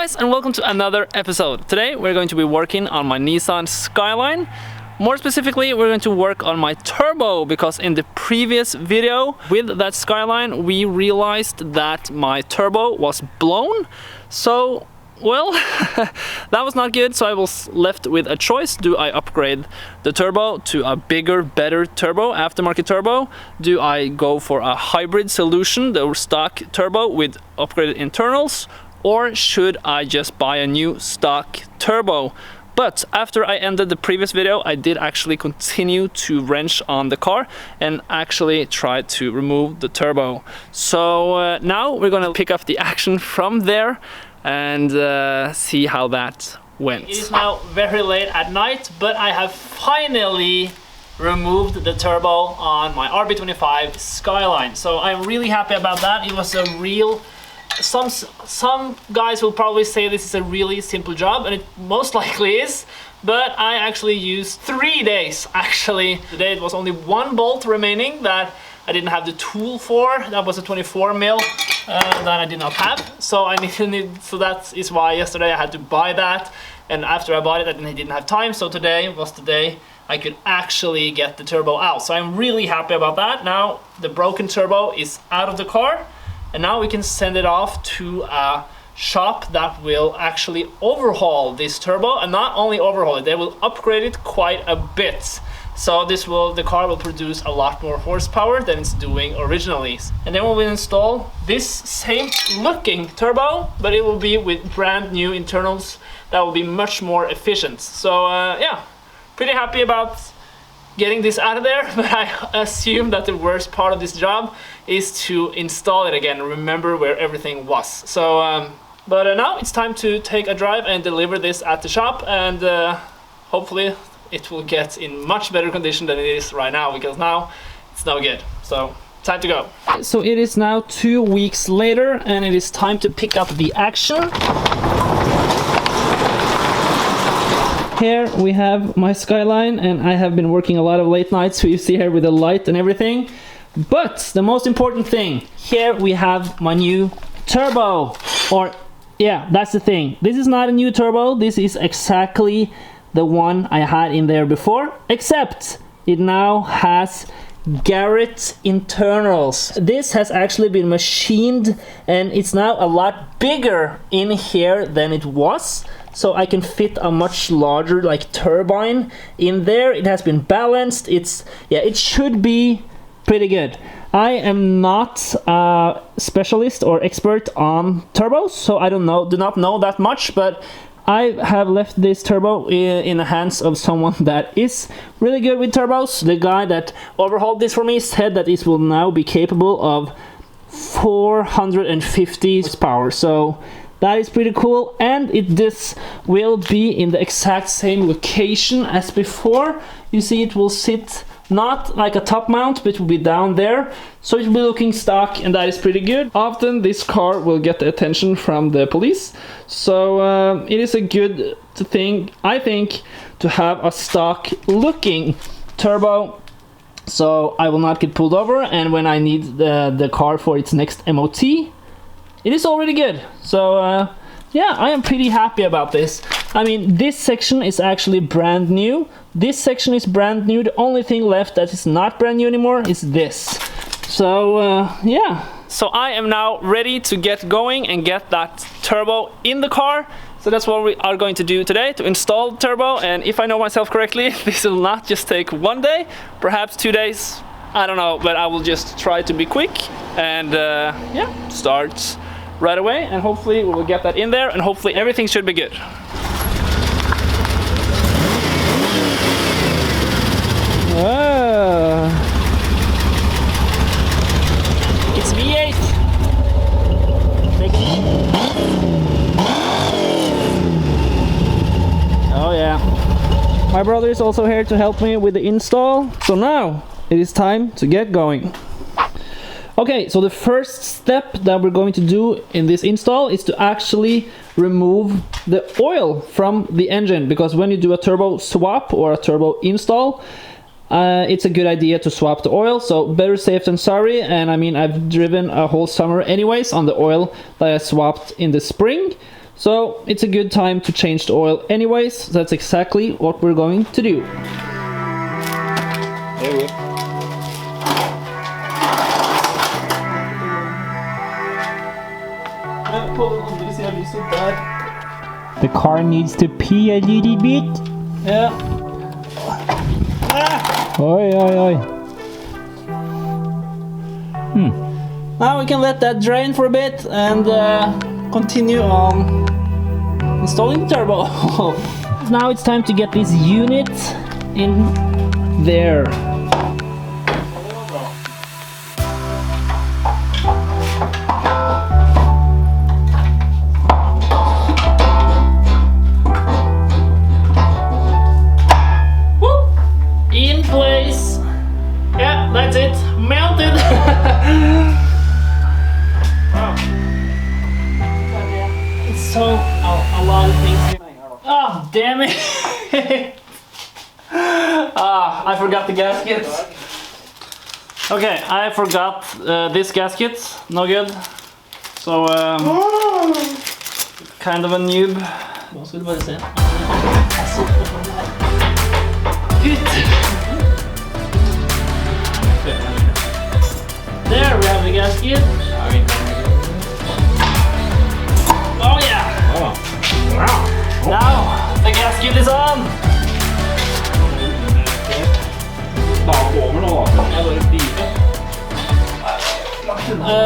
guys, and welcome to another episode. Today we're going to be working on my Nissan Skyline. More specifically, we're going to work on my turbo, because in the previous video with that Skyline we realized that my turbo was blown. So, well, that was not good, so I was left with a choice. Do I upgrade the turbo to a bigger, better turbo, aftermarket turbo? Do I go for a hybrid solution, the stock turbo with upgraded internals? Or should I just buy a new stock turbo? But after I ended the previous video, I did actually continue to wrench on the car and actually try to remove the turbo. So now we're gonna pick up the action from there and see how that went. It is now very late at night, but I have finally removed the turbo on my RB25 Skyline. So I'm really happy about that. It was a real... Some guys will probably say this is a really simple job, and it most likely is, but I actually used 3 days. Actually, today it was only one bolt remaining that I didn't have the tool for. That was a 24 mil that I did not have, so so that is why yesterday I had to buy that, and after I bought it I didn't have time, so today was the day I could actually get the turbo out. So I'm really happy about that. Now the broken turbo is out of the car, and now we can send it off to a shop that will actually overhaul this turbo, and not only overhaul it, they will upgrade it quite a bit. So the car will produce a lot more horsepower than it's doing originally. And then we will install this same looking turbo, but it will be with brand new internals that will be much more efficient. So yeah, pretty happy about getting this out of there, but I assume that the worst part of this job is to install it again, remember where everything was. So, but now it's time to take a drive and deliver this at the shop, and hopefully it will get in much better condition than it is right now, because now it's no good. So, time to go. So it is now 2 weeks later, and it is time to pick up the action. Here we have my Skyline, and I have been working a lot of late nights, so you see here with the light and everything. But the most important thing, here we have my new turbo. Or yeah, that's the thing, this is not a new turbo, this is exactly the one I had in there before, except it now has Garrett internals. This has actually been machined, and it's now a lot bigger in here than it was, so I can fit a much larger like turbine in there. It has been balanced. It should be pretty good. I am not a specialist or expert on turbos, so I do not know that much, but I have left this turbo in the hands of someone that is really good with turbos. The guy that overhauled this for me said that it will now be capable of 450 horsepower, so that is pretty cool. And this will be in the exact same location as before. You see, it will sit not like a top mount, but it will be down there, so it will be looking stock, and that is pretty good. Often this car will get the attention from the police, so it is a good thing, I think, to have a stock looking turbo, so I will not get pulled over, and when I need the car for its next MOT, it is already good. So yeah, I am pretty happy about this. I mean, this section is actually brand new. This section is brand new. The only thing left that is not brand new anymore is this. So yeah. So I am now ready to get going and get that turbo in the car. So that's what we are going to do today, to install the turbo. And if I know myself correctly, this will not just take 1 day, perhaps 2 days. I don't know, but I will just try to be quick and yeah, start right away, and hopefully we will get that in there, and hopefully everything should be good. Whoa. It's V8. Oh yeah. My brother is also here to help me with the install. So now it is time to get going. Okay, so the first step that we're going to do in this install is to actually remove the oil from the engine, because when you do a turbo swap or a turbo install, it's a good idea to swap the oil, so better safe than sorry. And I mean, I've driven a whole summer anyways on the oil that I swapped in the spring, So it's a good time to change the oil anyways. So that's exactly what we're going to do. The car needs to pee a little bit. Yeah. Oi, oi, oi. Now we can let that drain for a bit and continue on installing the turbo. Now it's time to get this unit in There. In place. Yeah, that's it. Mounted. Wow. It's so a lot of things here. Oh, damn it. I forgot the gaskets. Okay, I forgot this gasket. No good. So, kind of a noob. Hva skulle du bare se? There we have the gasket. Oh yeah! Wow. Now the gasket is on.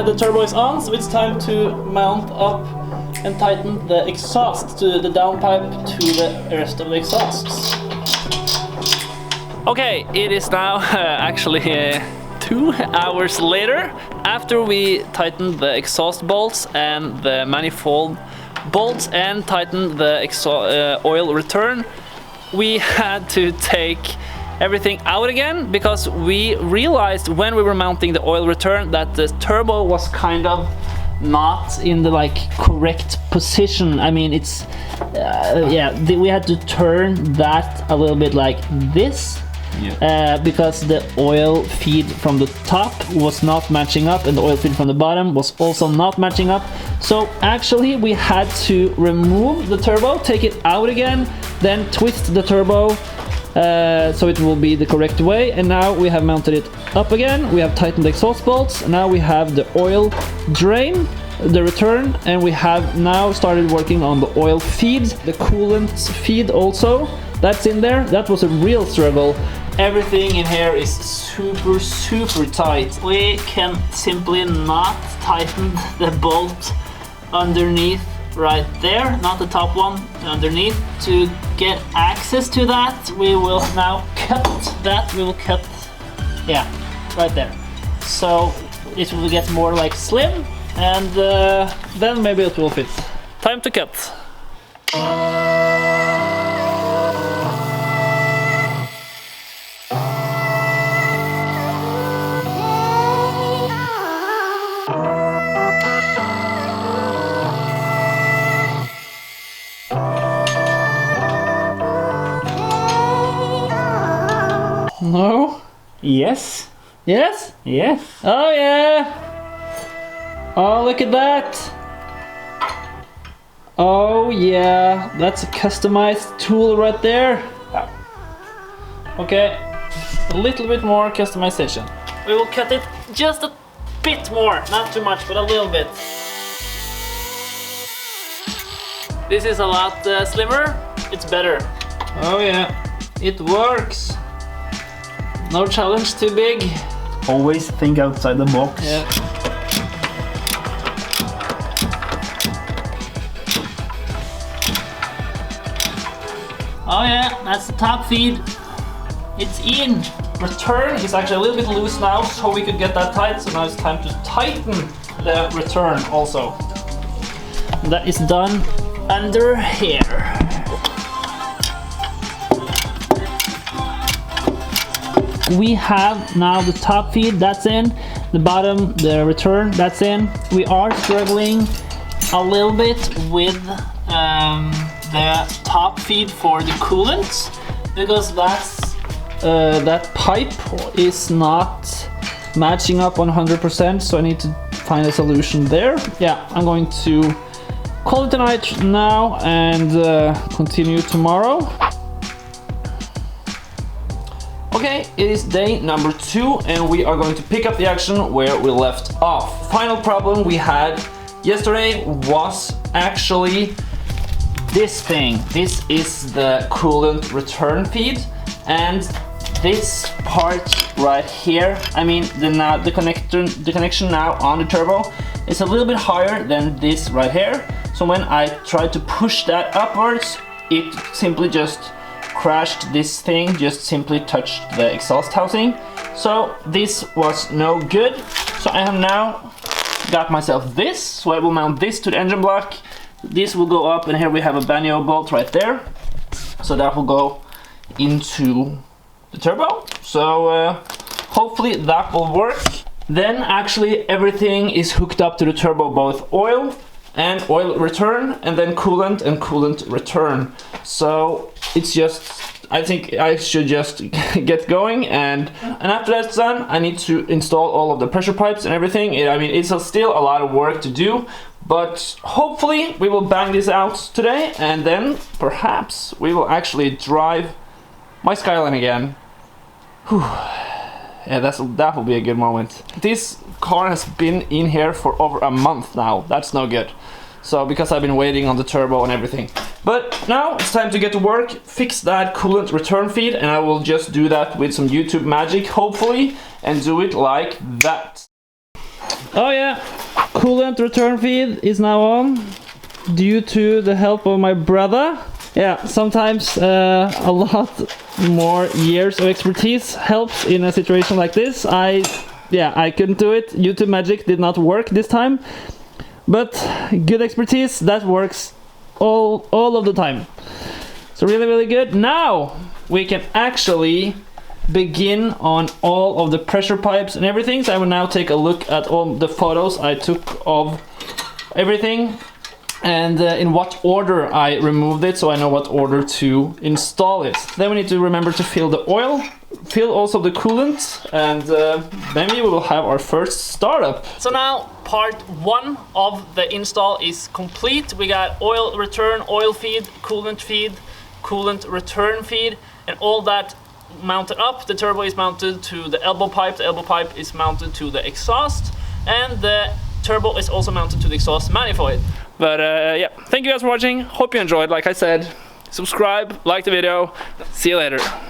The turbo is on, so it's time to mount up and tighten the exhaust to the downpipe to the rest of the exhausts. Okay, it is now actually 2 hours later. After we tightened the exhaust bolts and the manifold bolts and tightened the oil return, we had to take everything out again because we realized when we were mounting the oil return that the turbo was kind of not in the correct position. I mean, it's we had to turn that a little bit like this. Yeah. Because the oil feed from the top was not matching up and the oil feed from the bottom was also not matching up. So actually we had to remove the turbo, take it out again, then twist the turbo so it will be the correct way. And now we have mounted it up again. We have tightened the exhaust bolts. Now we have the oil drain, the return, and we have now started working on the oil feed, the coolant feed also. That's in there. That was a real struggle. Everything in here is super tight. We can simply not tighten the bolt underneath right there, not the top one, underneath. To get access to that, we will now cut that. We will cut, yeah, right there. So it will get more like slim, and then maybe it will fit. Time to cut. No? Yes. Yes? Yes. Oh yeah! Oh, look at that! Oh yeah, that's a customized tool right there. Okay, a little bit more customization. We will cut it just a bit more, not too much, but a little bit. This is a lot slimmer, it's better. Oh yeah, it works. No challenge too big. Always think outside the box. Yeah. Oh yeah, that's the top feed. It's in. Return is actually a little bit loose now, so we could get that tight. So now it's time to tighten the return also. And that is done under here. We have now the top feed, that's in. The bottom, the return, that's in. We are struggling a little bit with the top feed for the coolant, because that pipe is not matching up 100%, so I need to find a solution there. Yeah, I'm going to call it a night now and continue tomorrow. Okay, it is day number 2 and we are going to pick up the action where we left off. Final problem we had yesterday was actually this thing. This is the coolant return feed, and this part right here, I mean the connection now on the turbo is a little bit higher than this right here. So when I tried to push that upwards, it simply just crashed. This thing just simply touched the exhaust housing. So this was no good. So I have now got myself this. So I will mount this to the engine block. This will go up, and here we have a banjo bolt right there. So that will go into the turbo. So hopefully that will work. Then actually everything is hooked up to the turbo, both oil and oil return, and then coolant and coolant return. So it's just, I think I should just get going, and after that's done, I need to install all of the pressure pipes and everything. I mean, it's still a lot of work to do, but hopefully we will bang this out today, and then perhaps we will actually drive my Skyline again. Whew. Yeah, that will be a good moment. This car has been in here for over a month now. That's no good. So because I've been waiting on the turbo and everything. But now it's time to get to work, fix that coolant return feed, and I will just do that with some YouTube magic, hopefully, and do it like that. Oh yeah, coolant return feed is now on due to the help of my brother. Yeah, sometimes a lot more years of expertise helps in a situation like this. I couldn't do it. YouTube magic did not work this time. But good expertise, that works all of the time. So really good. Now we can actually begin on all of the pressure pipes and everything. So I will now take a look at all the photos I took of everything, and in what order I removed it, so I know what order to install it. Then we need to remember to fill the oil, fill also the coolant, and maybe we will have our first startup. So now part 1 of the install is complete. We got oil return, oil feed, coolant return feed, and all that mounted up. The turbo is mounted to the elbow pipe, the elbow pipe is mounted to the exhaust, and the turbo is also mounted to the exhaust manifold. But yeah, thank you guys for watching. Hope you enjoyed. Like I said, subscribe, like the video. See you later.